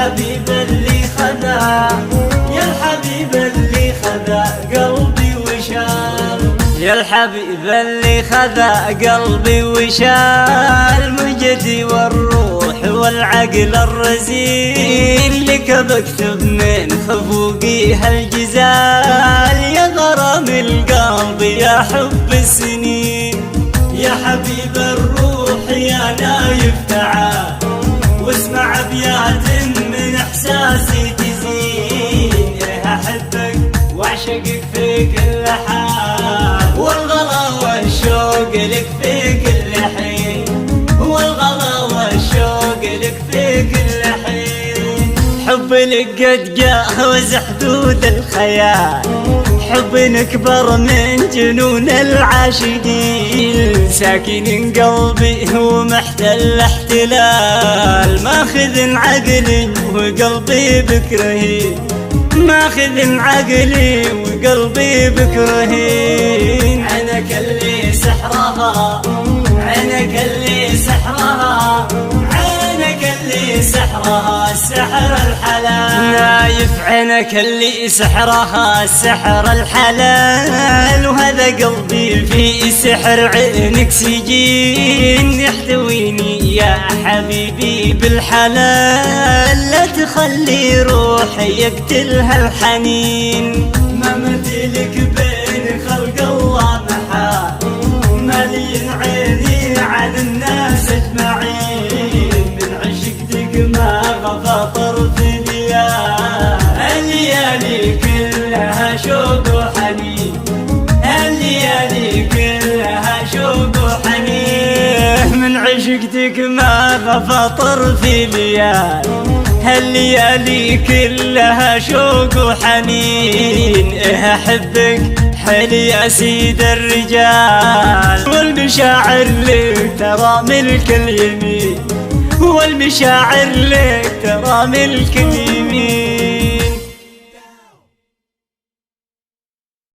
الحبيب اللي خذا، يا الحبيب اللي خذا قلبي وشال، يا الحبيب اللي خذا قلبي وشال مجدي والروح والعقل الرزيل، لك بكتب من خفوقي هالجزال، يا غرام القلب يا حب السنين، يا حبيب الروح يا نايف تعال واسمع ابيات من احساسي تزين، احبك واعشقك في كل حال، والغلا والشوق لك في كل حين، والغلا والشوق لك في كل حين، حب لك قد جاوز حدود الخيال، حب نكبر من جنون العاشقين، ساكن قلبي ومحتل احتلال، ماخذ عقلي وقلبي بك رهين، ماخذ عقلي وقلبي بك رهين، عينك اللي سحرها، عينك اللي سحرها، عينك اللي سحرها السحر الحلال، نايف عينك اللي سحرها السحر الحلال، وهذا قلبي في سحر عينك سجين، يحتويني يا حبيبي بالحلال، لا تخلي روحي يقتلها الحنين، ما مثلك بين خلق الله محال، مالين عيني عن الناس اجمعين، من عشقتك ما غفى طرف ليال، الليالي كلها شوق وحنين، الليالي كلها شوق وحنين، من عشقتك ما غفى طرف ليال، هالليالي كلها شوق وحنين، احبك حل يا سيد الرجال، والمشاعر لك ترى ملك اليمين، والمشاعر لك ترى ملك اليمين.